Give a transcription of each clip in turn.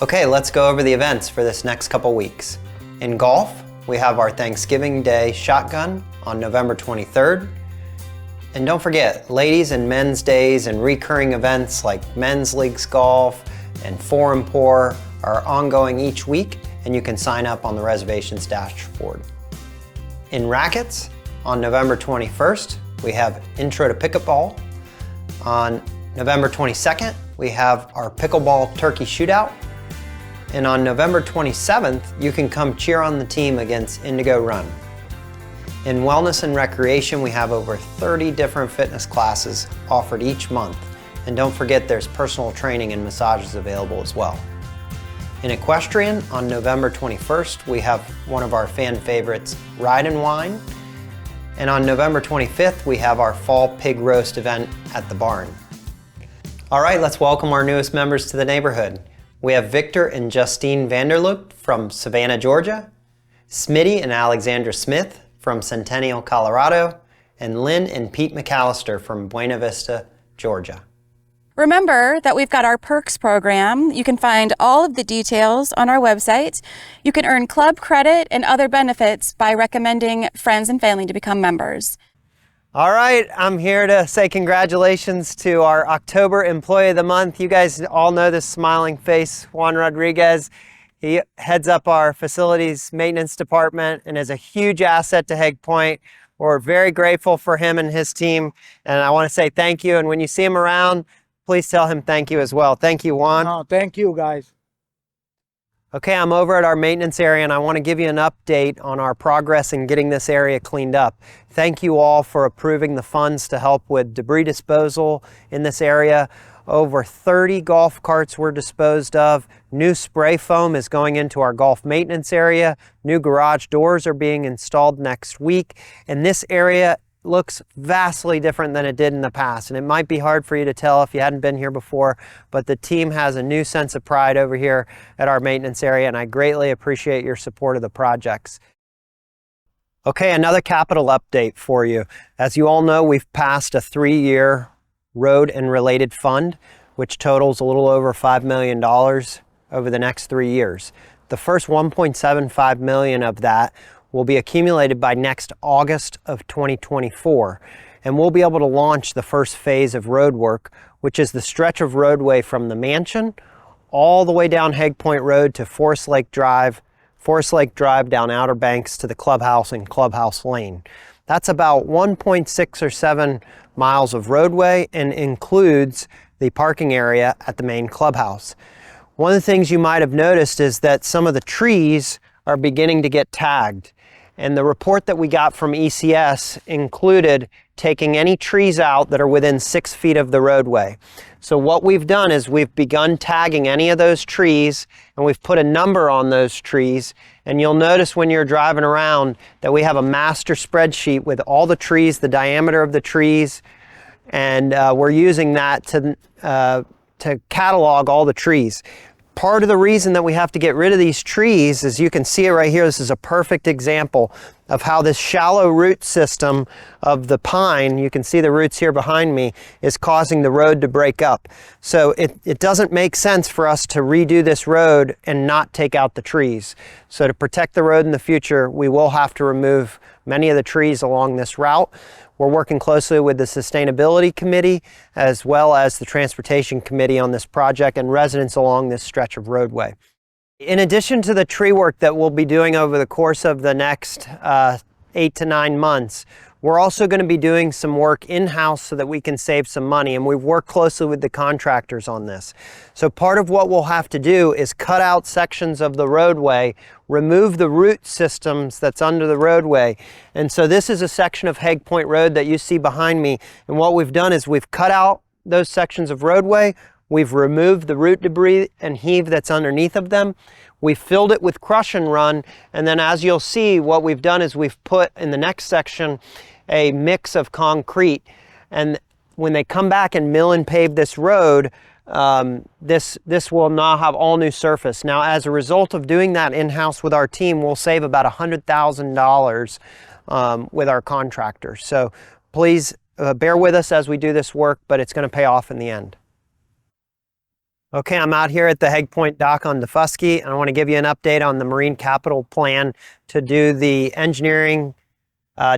Okay, let's go over the events for this next couple weeks. In golf, we have our Thanksgiving Day Shotgun on November 23rd. And don't forget, ladies and men's days and recurring events like men's leagues golf and 4 and Pour are ongoing each week, and you can sign up on the reservations dashboard. In rackets, on November 21st, we have Intro to Pickleball. On November 22nd, we have our Pickleball Turkey Shootout. And on November 27th, you can come cheer on the team against Indigo Run. In wellness and recreation, we have over 30 different fitness classes offered each month. And don't forget, there's personal training and massages available as well. In equestrian, on November 21st, we have one of our fan favorites, Ride and Wine. And on November 25th, we have our Fall Pig Roast event at the barn. All right, let's welcome our newest members to the neighborhood. We have Victor and Justine Vanderloop from Savannah, Georgia, Smitty and Alexandra Smith from Centennial, Colorado, and Lynn and Pete McAllister from Buena Vista, Georgia. Remember that we've got our Perks program. You can find all of the details on our website. You can earn club credit and other benefits by recommending friends and family to become members. All right, I'm here to say congratulations to our October Employee of the Month. You guys all know this smiling face, Juan Rodriguez. He heads up our facilities maintenance department and is a huge asset to Higg Point. We're very grateful for him and his team, and I want to say thank you. And when you see him around, please tell him thank you as well. Thank you, Juan. Oh, thank you, guys. Okay, I'm over at our maintenance area and I want to give you an update on our progress in getting this area cleaned up. Thank you all for approving the funds to help with debris disposal in this area. Over 30 golf carts were disposed of. New spray foam is going into our golf maintenance area. New garage doors are being installed next week. And this area looks vastly different than it did in the past, and it might be hard for you to tell if you hadn't been here before, but the team has a new sense of pride over here at our maintenance area, and I greatly appreciate your support of the projects. Okay, another capital update for you. As you all know, we've passed a 3-year road and related fund, which totals a little over $5 million over the next 3 years. The first $1.75 million of that will be accumulated by next August of 2024, and we'll be able to launch the first phase of road work, which is the stretch of roadway from the mansion all the way down Higg Point Road to Forest Lake Drive down Outer Banks to the clubhouse and Clubhouse Lane. That's about 1.6 or 7 miles of roadway and includes the parking area at the main clubhouse. One of the things you might have noticed is that some of the trees are beginning to get tagged. And the report that we got from ECS included taking any trees out that are within 6 feet of the roadway. So what we've done is we've begun tagging any of those trees, and we've put a number on those trees. And you'll notice when you're driving around that we have a master spreadsheet with all the trees, the diameter of the trees, and we're using that to catalog all the trees. Part of the reason that we have to get rid of these trees, as you can see it right here, this is a perfect example of how this shallow root system of the pine, you can see the roots here behind me, is causing the road to break up. So it doesn't make sense for us to redo this road and not take out the trees. So to protect the road in the future, we will have to remove many of the trees along this route. We're working closely with the Sustainability Committee as well as the Transportation Committee on this project and residents along this stretch of roadway. In addition to the tree work that we'll be doing over the course of the next 8 to 9 months, we're also going to be doing some work in-house so that we can save some money, and we've worked closely with the contractors on this. So part of what we'll have to do is cut out sections of the roadway, remove the root systems that's under the roadway. And so this is a section of Higg Point Road that you see behind me, and what we've done is we've cut out those sections of roadway, we've removed the root debris and heave that's underneath of them. We've filled it with crush and run, and then as you'll see, what we've done is we've put in the next section a mix of concrete, and when they come back and mill and pave this road, this will now have all new surface. Now, as a result of doing that in-house with our team, we'll save about $100,000 with our contractors. So please bear with us as we do this work, but it's going to pay off in the end. Okay, I'm out here at the Hague Point dock on Daufuskie, and I want to give you an update on the Marine Capital Plan to do the engineering,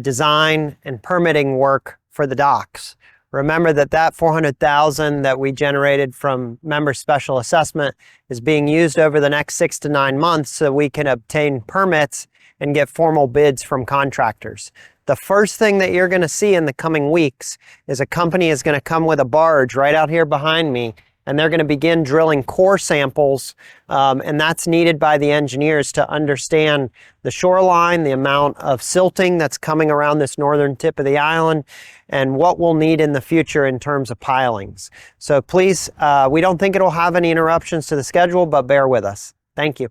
design, and permitting work for the docks. Remember that $400,000 that we generated from member special assessment is being used over the next 6 to 9 months so we can obtain permits and get formal bids from contractors. The first thing that you're going to see in the coming weeks is a company is going to come with a barge right out here behind me, and they're going to begin drilling core samples, and that's needed by the engineers to understand the shoreline, the amount of silting that's coming around this northern tip of the island, and what we'll need in the future in terms of pilings. So please, we don't think it'll have any interruptions to the schedule, but bear with us. Thank you.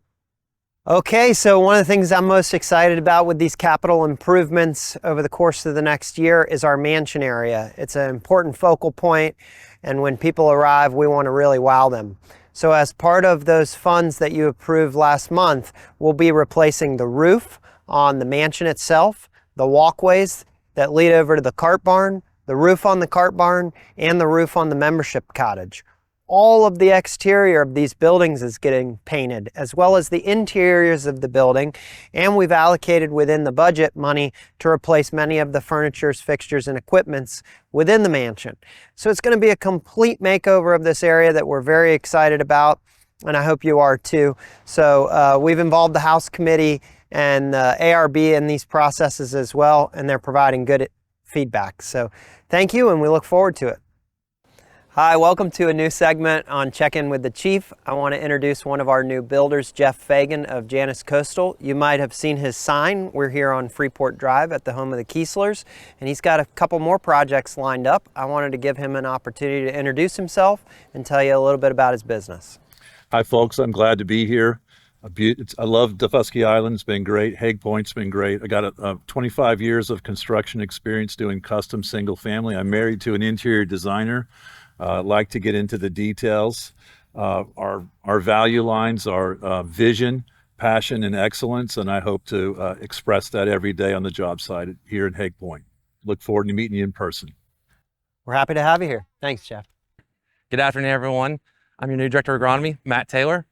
Okay, so one of the things I'm most excited about with these capital improvements over the course of the next year is our mansion area. It's an important focal point, and when people arrive, we want to really wow them. So as part of those funds that you approved last month, we'll be replacing the roof on the mansion itself, the walkways that lead over to the cart barn, the roof on the cart barn, and the roof on the membership cottage. All of the exterior of these buildings is getting painted, as well as the interiors of the building, and we've allocated within the budget money to replace many of the furnitures, fixtures, and equipments within the mansion. So it's going to be a complete makeover of this area that we're very excited about, and I hope you are too. So we've involved the House Committee and ARB in these processes as well, and they're providing good feedback. So thank you, and we look forward to it. Hi, welcome to a new segment on Check-In with the Chief. I want to introduce one of our new builders, Jeff Fagan of Janus Coastal. You might have seen his sign. We're here on Freeport Drive at the home of the Kieslers, and he's got a couple more projects lined up. I wanted to give him an opportunity to introduce himself and tell you a little bit about his business. Hi, folks. I'm glad to be here. I love Daufuskie Island. It's been great. Hague Point's been great. I got 25 years of construction experience doing custom single family. I'm married to an interior designer. Like to get into the details. Our value lines are vision, passion, and excellence, and I hope to express that every day on the job site here in Hague Point. Look forward to meeting you in person. We're happy to have you here. Thanks, Jeff. Good afternoon, everyone. I'm your new Director of Agronomy, Matt Taylor.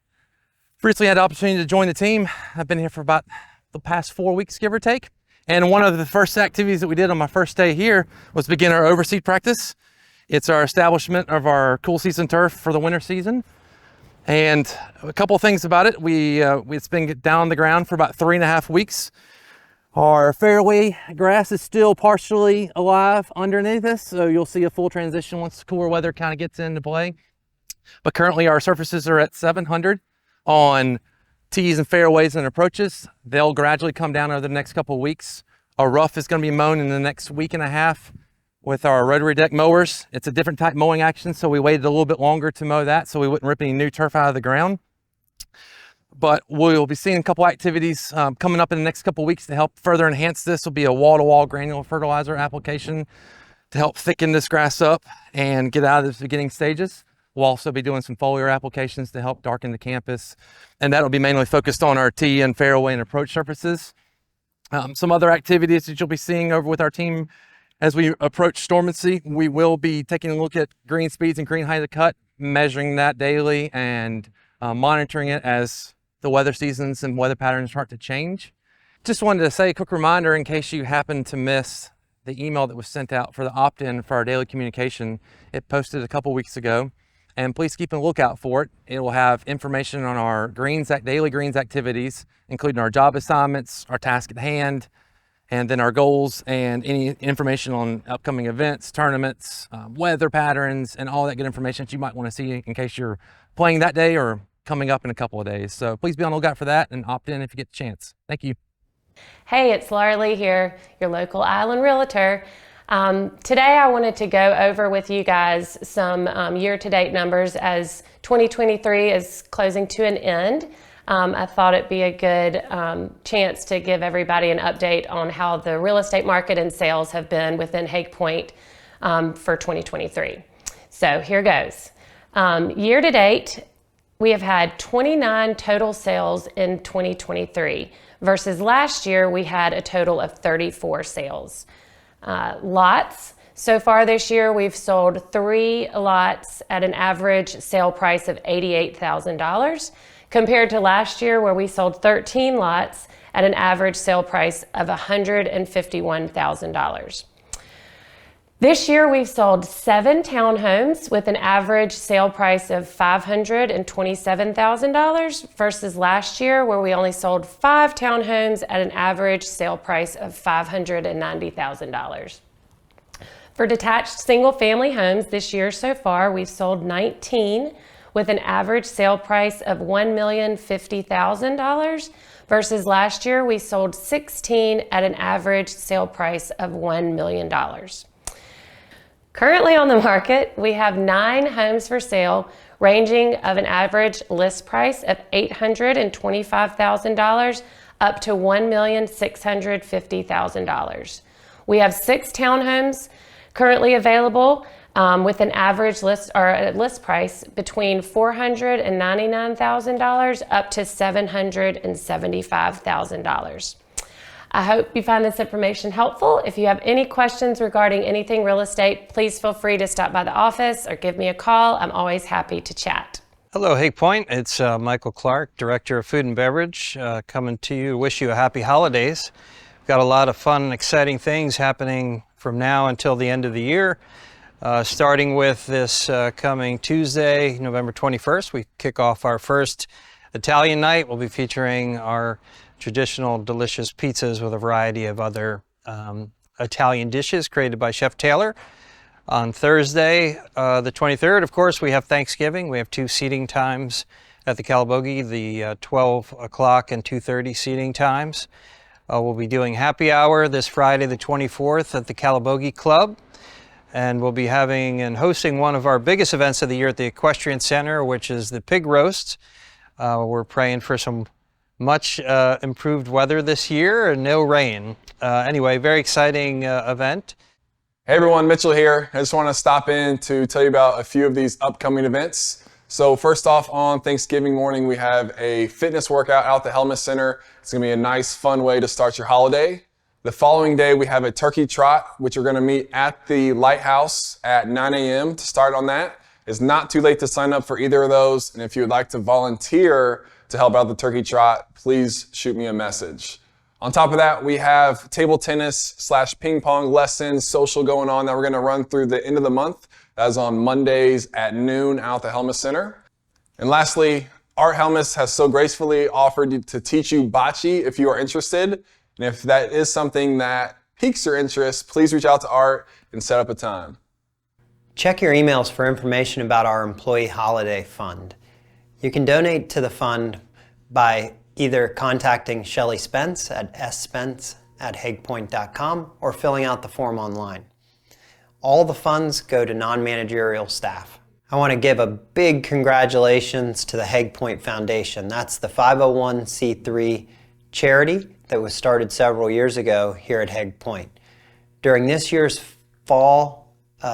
Recently had the opportunity to join the team. I've been here for about the past 4 weeks, give or take. And one of the first activities that we did on my first day here was begin our overseed practice. It's our establishment of our cool season turf for the winter season. And a couple of things about it. It's been down on the ground for about 3.5 weeks. Our fairway grass is still partially alive underneath us, so you'll see a full transition once the cooler weather kind of gets into play. But currently our surfaces are at 700 on tees and fairways and approaches. They'll gradually come down over the next couple of weeks. Our rough is going to be mown in the next week and a half with our rotary deck mowers. It's a different type mowing action, so we waited a little bit longer to mow that so we wouldn't rip any new turf out of the ground. But we'll be seeing a couple activities coming up in the next couple weeks to help further enhance this. Will be a wall-to-wall granular fertilizer application to help thicken this grass up and get out of the beginning stages. We'll also be doing some foliar applications to help darken the campus, and that'll be mainly focused on our tee and fairway and approach surfaces. Some other activities that you'll be seeing over with our team as we approach stormancy, we will be taking a look at green speeds and green height of cut, measuring that daily and monitoring it as the weather seasons and weather patterns start to change. Just wanted to say a quick reminder in case you happen to miss the email that was sent out for the opt-in for our daily communication. It posted a couple weeks ago, and please keep a lookout for it. It will have information on our daily greens activities, including our job assignments, our task at hand, and then our goals and any information on upcoming events, tournaments, weather patterns, and all that good information that you might want to see in case you're playing that day or coming up in a couple of days. So please be on the lookout for that and opt in if you get the chance. Thank you. Hey, it's Laura Lee here, your local island realtor. Today I wanted to go over with you guys some year-to-date numbers as 2023 is closing to an end. I thought it'd be a good chance to give everybody an update on how the real estate market and sales have been within Hague Point for 2023. So here goes. Year to date, we have had 29 total sales in 2023 versus last year we had a total of 34 sales. Lots, So far this year, we've sold 3 lots at an average sale price of $88,000, compared to last year where we sold 13 lots at an average sale price of $151,000. This year, we've sold 7 townhomes with an average sale price of $527,000 versus last year where we only sold 5 townhomes at an average sale price of $590,000. For detached single-family homes this year so far, we've sold 19 with an average sale price of $1,050,000 versus last year we sold 16 at an average sale price of $1 million. Currently on the market, we have 9 homes for sale ranging of an average list price of $825,000 up to $1,650,000. We have 6 townhomes currently available with an average list price between $499,000 up to $775,000. I hope you find this information helpful. If you have any questions regarding anything real estate, please feel free to stop by the office or give me a call. I'm always happy to chat. Hello, Hague Point. It's Michael Clark, Director of Food and Beverage, coming to you. Wish you a happy holidays. We've got a lot of fun and exciting things happening from now until the end of the year. Starting with this coming Tuesday, November 21st, we kick off our first Italian night. We'll be featuring our traditional delicious pizzas with a variety of other Italian dishes created by Chef Taylor. On Thursday, the 23rd, of course, we have Thanksgiving. We have 2 seating times at the Calabogie, the 12 o'clock and 2:30 seating times. We'll be doing happy hour this Friday, the 24th, at the Calabogie Club. And we'll be having and hosting one of our biggest events of the year at the Equestrian Center, which is the Pig Roast. We're praying for some much improved weather this year and no rain. Anyway, very exciting event. Hey everyone, Mitchell here. I just want to stop in to tell you about a few of these upcoming events. So first off, on Thanksgiving morning, we have a fitness workout out at the Helmuth Center. It's going to be a nice, fun way to start your holiday. The following day, we have a turkey trot, which we're going to meet at the Lighthouse at 9 a.m. to start on that. It's not too late to sign up for either of those. And if you would like to volunteer to help out the turkey trot, please shoot me a message. On top of that, we have table tennis / ping pong lessons, social going on that we're going to run through the end of the month. That is on Mondays at noon out at the Helmuth Center. And lastly, Art Helmuth has so gracefully offered to teach you bocce if you are interested. And if that is something that piques your interest, please reach out to Art and set up a time. Check your emails for information about our Employee Holiday Fund. You can donate to the fund by either contacting Shelley Spence at sspence@haguepoint.com or filling out the form online. All the funds go to non-managerial staff. I want to give a big congratulations to the Hague Point Foundation. That's the 501c3 charity that was started several years ago here at Hague Point. During this year's fall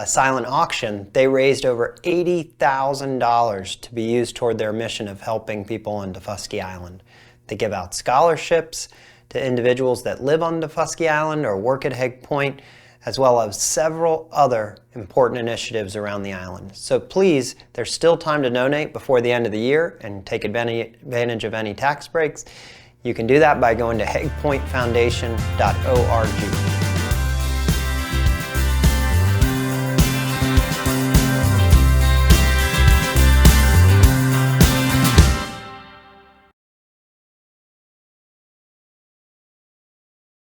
silent auction, they raised over $80,000 to be used toward their mission of helping people on Daufuskie Island. They give out scholarships to individuals that live on Daufuskie Island or work at Hague Point, as well as several other important initiatives around the island. So please, there's still time to donate before the end of the year and take advantage of any tax breaks. You can do that by going to haguepointfoundation.org.